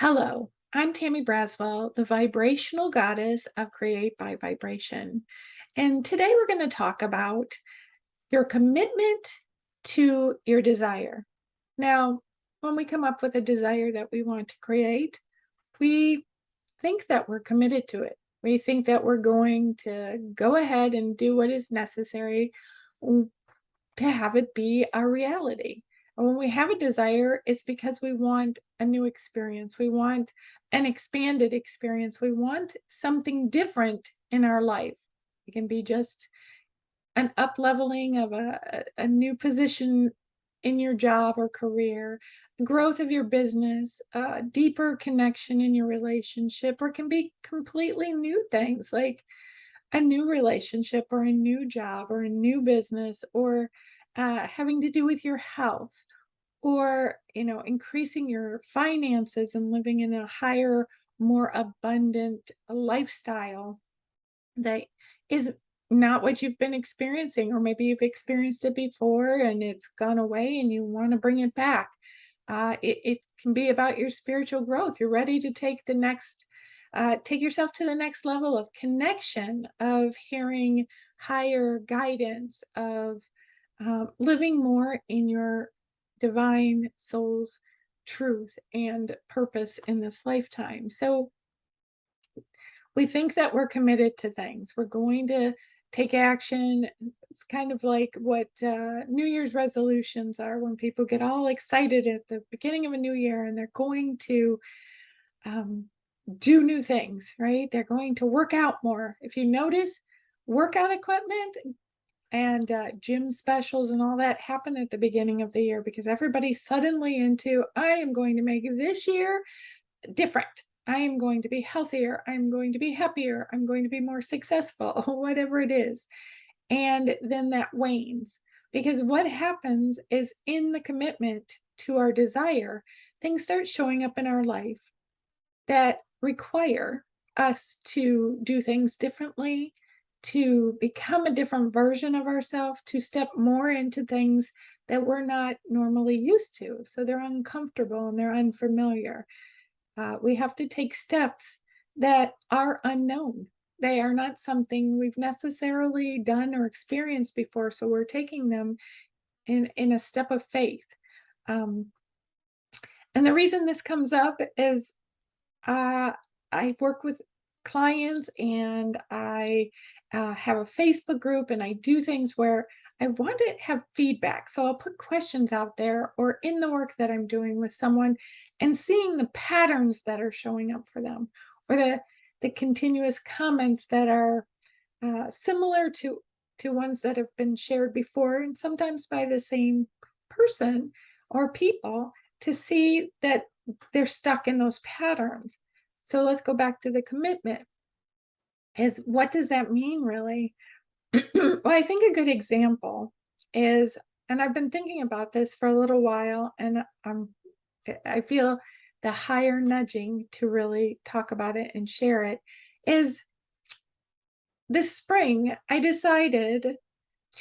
Hello, I'm Tammy Braswell, the vibrational goddess of Create by Vibration. And today we're going to talk about your commitment to your desire. Now, when we come up with a desire that we want to create, we think that we're committed to it. We think that we're going to go ahead and do what is necessary to have it be our reality. And when we have a desire, it's because we want a new experience. We want an expanded experience. We want something different in our life. It can be just an up leveling of a new position in your job or career, growth of your business, a deeper connection in your relationship, or it can be completely new things like a new relationship or a new job or a new business or having to do with your health or increasing your finances and living in a higher, more abundant lifestyle that is not what you've been experiencing, or maybe you've experienced it before and it's gone away and you want to bring it back. It can be about your spiritual growth. You're ready to take yourself to the next level of connection, of hearing higher guidance, of living more in your divine soul's truth and purpose in this lifetime. So we think that we're committed to things. We're going to take action. It's kind of like what New Year's resolutions are when people get all excited at the beginning of a new year and they're going to um, do new things, right? They're going to work out more. If you notice, workout equipment and gym specials and all that happen at the beginning of the year because everybody's suddenly into, I am going to make this year different. I am going to be healthier. I'm going to be happier. I'm going to be more successful, whatever it is. And then that wanes because what happens is in the commitment to our desire, things start showing up in our life that require us to do things differently, to become a different version of ourselves, to step more into things that we're not normally used to. So they're uncomfortable and they're unfamiliar. We have to take steps that are unknown. They are not something we've necessarily done or experienced before. So we're taking them in a step of faith. Um, and the reason this comes up is uh, I work with clients and I have a Facebook group and I do things where I want to have feedback. So I'll put questions out there or in the work that I'm doing with someone and seeing the patterns that are showing up for them or the continuous comments that are similar to ones that have been shared before and sometimes by the same person or people to see that they're stuck in those patterns. So let's go back to the commitment. Is what does that mean really? Well, I think a good example is, and I've been thinking about this for a little while, and I feel the higher nudging to really talk about it and share it is this spring I decided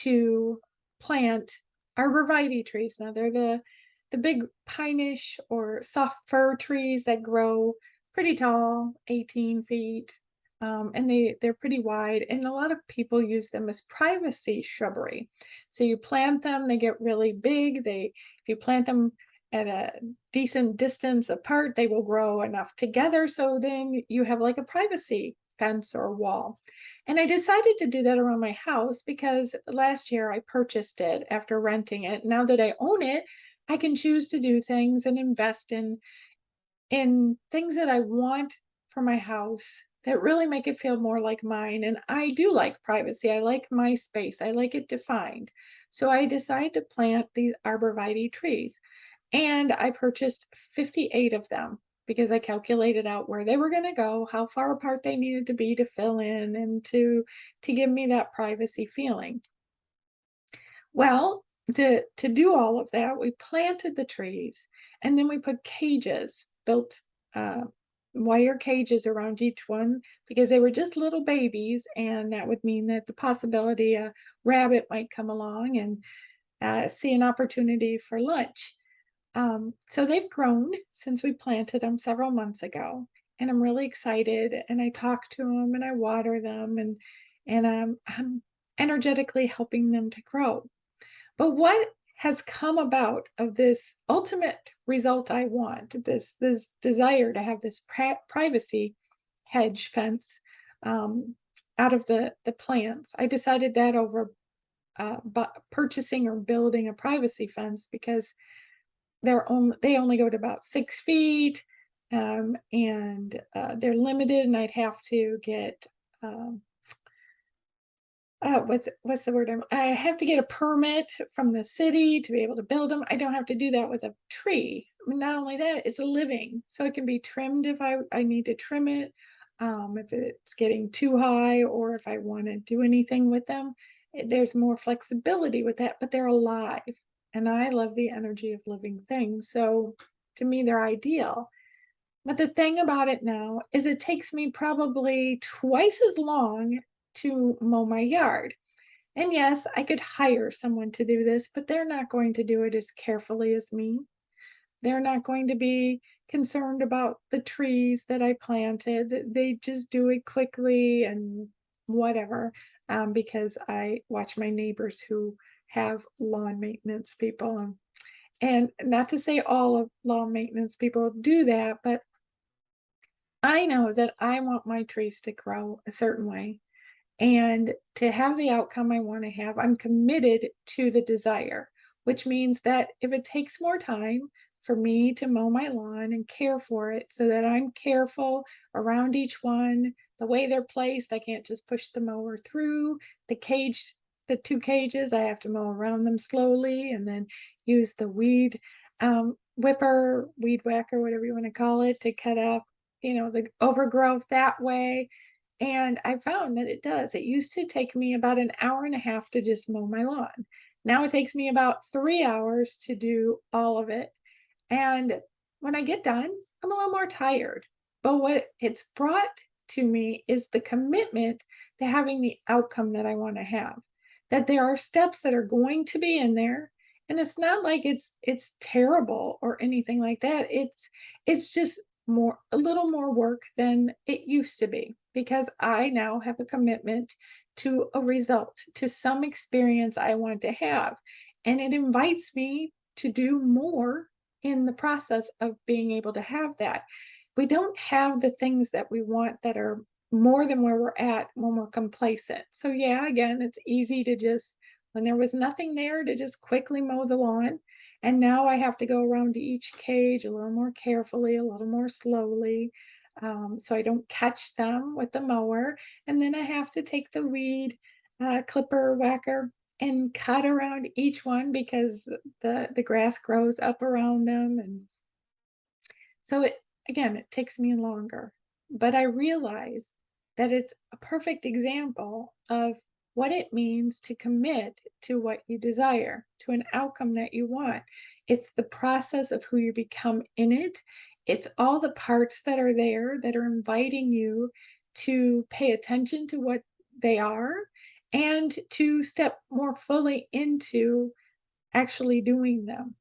to plant arborvitae trees. Now they're the big pineish or soft fir trees that grow pretty tall, 18 feet, and they're pretty wide. And a lot of people use them as privacy shrubbery. So you plant them, they get really big. If you plant them at a decent distance apart, they will grow enough together. So then you have like a privacy fence or wall. And I decided to do that around my house because last year I purchased it after renting it. Now that I own it, I can choose to do things and invest in things that I want for my house that really make it feel more like mine. And I do like privacy. I like my space. I like it defined. So I decided to plant these arborvitae trees. And I purchased 58 of them because I calculated out where they were going to go, how far apart they needed to be to fill in and to give me that privacy feeling. Well, to do all of that, we planted the trees and then we put cages, built uh, wire cages around each one because they were just little babies, and that would mean that the possibility a rabbit might come along and see an opportunity for lunch. So they've grown since we planted them several months ago, and I'm really excited. And I talk to them and I water them, and I'm energetically helping them to grow. But what has come about of this ultimate result I want, this desire to have this privacy hedge fence um, out of the plants? I decided that over purchasing or building a privacy fence because they only go to about 6 feet, and they're limited, and I'd have to get um, what's the word? I have to get a permit from the city to be able to build them. I don't have to do that with a tree. I mean, not only that, it's a living, so it can be trimmed if I need to trim it, if it's getting too high, or if I want to do anything with them. There's more flexibility with that, but they're alive, and I love the energy of living things. So to me, they're ideal. But the thing about it now is it takes me probably twice as long to mow my yard. And yes, I could hire someone to do this, but they're not going to do it as carefully as me. They're not going to be concerned about the trees that I planted. They just do it quickly and whatever, because I watch my neighbors who have lawn maintenance people. And not to say all of lawn maintenance people do that, but I know that I want my trees to grow a certain way. And to have the outcome I want to have, I'm committed to the desire, which means that if it takes more time for me to mow my lawn and care for it so that I'm careful around each one, the way they're placed, I can't just push the mower through the cage, the two cages, I have to mow around them slowly and then use the whipper, weed whacker, whatever you want to call it, to cut up, the overgrowth that way. And I found that it does. It used to take me about an hour and a half to just mow my lawn. Now it takes me about 3 hours to do all of it. And when I get done, I'm a little more tired. But what it's brought to me is the commitment to having the outcome that I want to have. That there are steps that are going to be in there. And it's not like it's terrible or anything like that. It's just a little more work than it used to be because I now have a commitment to a result, to some experience I want to have. And it invites me to do more in the process of being able to have that. We don't have the things that we want that are more than where we're at when we're complacent. So, yeah, again, it's easy to just, when there was nothing there, to just quickly mow the lawn. And now I have to go around to each cage a little more carefully, a little more slowly, so I don't catch them with the mower. And then I have to take the weed clipper whacker and cut around each one because the grass grows up around them, and so it takes me longer. But I realize that it's a perfect example of what it means to commit to what you desire, to an outcome that you want. It's the process of who you become in it. It's all the parts that are there that are inviting you to pay attention to what they are and to step more fully into actually doing them.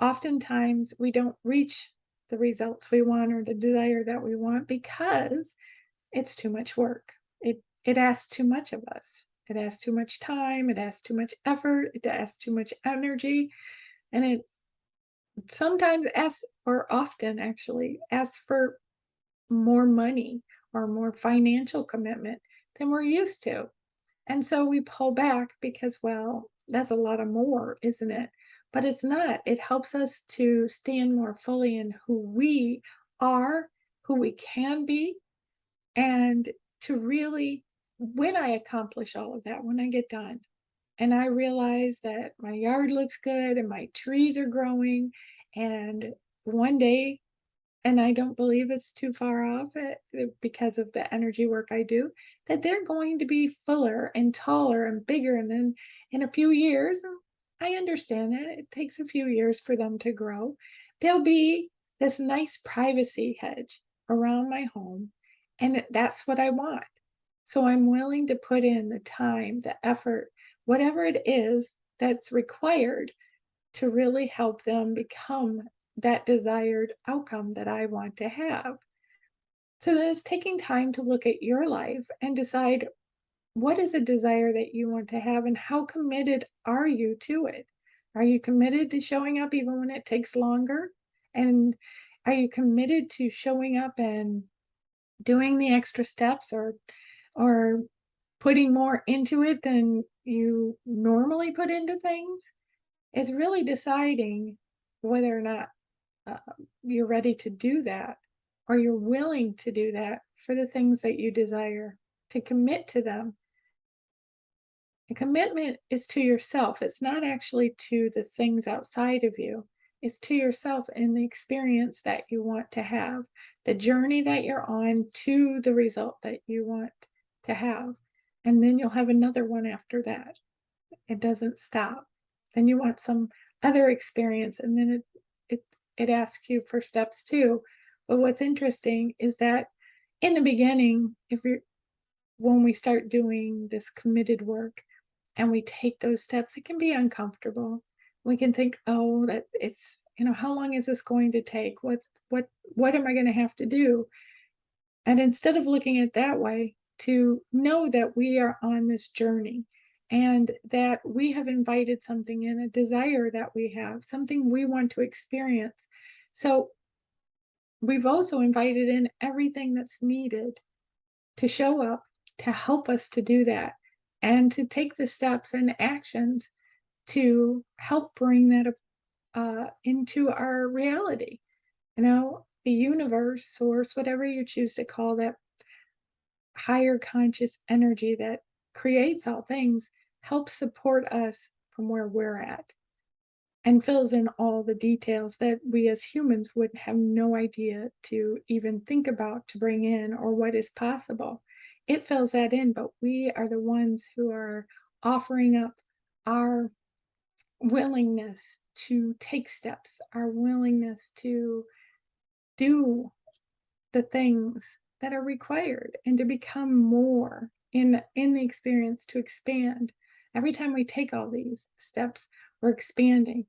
Oftentimes, we don't reach the results we want or the desire that we want because it's too much work. It asks too much of us. It asks too much time, it asks too much effort, it asks too much energy, and it sometimes asks, or often actually asks, for more money or more financial commitment than we're used to. And so we pull back because, well, that's a lot of more, isn't it? But it's not. It helps us to stand more fully in who we are, who we can be, and to really, when I accomplish all of that, when I get done, and I realize that my yard looks good and my trees are growing, and one day, and I don't believe it's too far off because of the energy work I do, that they're going to be fuller and taller and bigger. And then in a few years, I understand that it takes a few years for them to grow. There'll be this nice privacy hedge around my home. And that's what I want. So I'm willing to put in the time, the effort, whatever it is that's required to really help them become that desired outcome that I want to have. So then it's taking time to look at your life and decide what is a desire that you want to have and how committed are you to it? Are you committed to showing up even when it takes longer? And are you committed to showing up and doing the extra steps or putting more into it than you normally put into things? It's really deciding whether or not uh, you're ready to do that or you're willing to do that for the things that you desire, to commit to them. A commitment is to yourself. It's not actually to the things outside of you. It's to yourself and the experience that you want to have, the journey that you're on to the result that you want to have. And then you'll have another one after that. It doesn't stop. Then you want some other experience, and then it asks you for steps too. But what's interesting is that in the beginning, if you're when we start doing this committed work and we take those steps, it can be uncomfortable. We can think, oh, that it's, how long is this going to take? What am I going to have to do? And instead of looking at it that way, to know that we are on this journey and that we have invited something in, a desire that we have, something we want to experience. So we've also invited in everything that's needed to show up, to help us to do that, and to take the steps and actions to help bring that into our reality. The universe, source, whatever you choose to call that higher conscious energy that creates all things, helps support us from where we're at and fills in all the details that we as humans would have no idea to even think about to bring in or what is possible. It fills that in, but we are the ones who are offering up our willingness to take steps, our willingness to do the things that are required and to become more in the experience, to expand. Every time we take all these steps, we're expanding.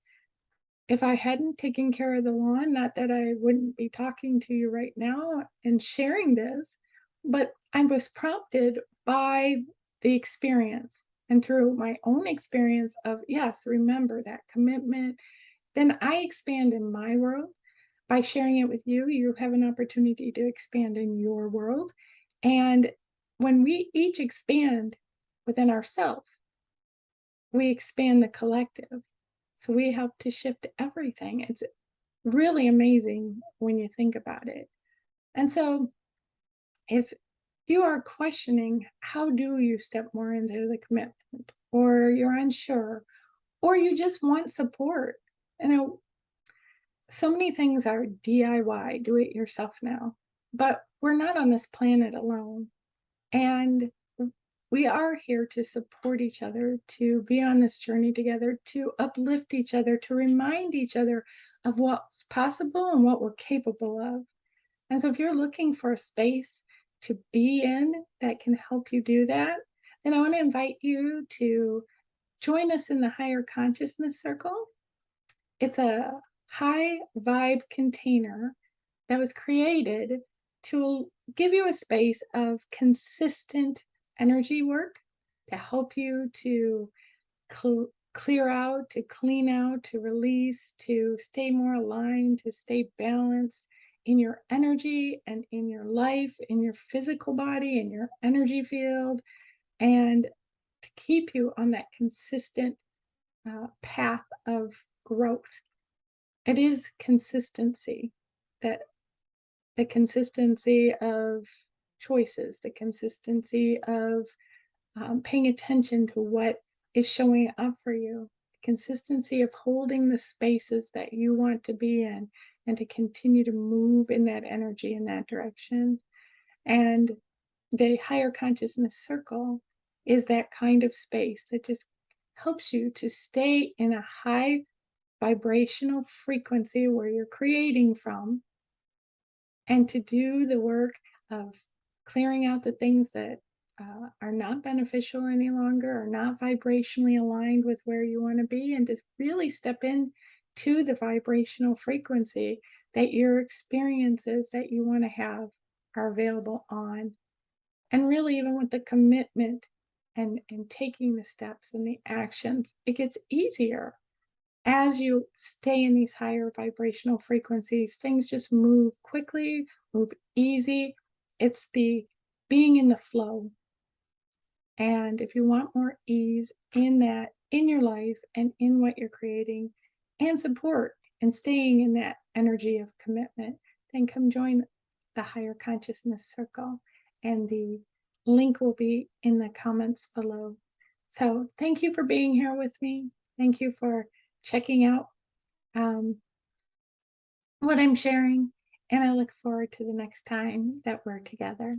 If I hadn't taken care of the lawn, not that I wouldn't be talking to you right now and sharing this, but I was prompted by the experience and through my own experience of, yes, remember that commitment. Then I expand in my world. By sharing it with you, you have an opportunity to expand in your world. And when we each expand within ourselves, we expand the collective. So we help to shift everything. It's really amazing when you think about it. And so if you are questioning, how do you step more into the commitment, or you're unsure, or you just want support, you know, so many things are DIY, do it yourself now, but we're not on this planet alone. And we are here to support each other, to be on this journey together, to uplift each other, to remind each other of what's possible and what we're capable of. And so if you're looking for a space to be in that can help you do that, then I want to invite you to join us in the Higher Consciousness Circle. It's a high vibe container that was created to give you a space of consistent energy work to help you to clear out, to clean out, to release, to stay more aligned, to stay balanced in your energy and in your life, in your physical body, in your energy field, and to keep you on that consistent path of growth. It is consistency, that the consistency of choices, the consistency of paying attention to what is showing up for you, the consistency of holding the spaces that you want to be in and to continue to move in that energy in that direction. And the higher consciousness circle is that kind of space that just helps you to stay in a high vibrational frequency where you're creating from, and to do the work of clearing out the things that are not beneficial any longer, are not vibrationally aligned with where you want to be, and to really step in to the vibrational frequency that your experiences that you want to have are available on. And really, even with the commitment and taking the steps and the actions, it gets easier as you stay in these higher vibrational frequencies. Things just move quickly, move easy. It's the being in the flow. And if you want more ease in that, in your life and in what you're creating, and support and staying in that energy of commitment, then come join the higher consciousness circle. And the link will be in the comments below. So thank you for being here with me. Thank you for checking out um, what I'm sharing. And I look forward to the next time that we're together.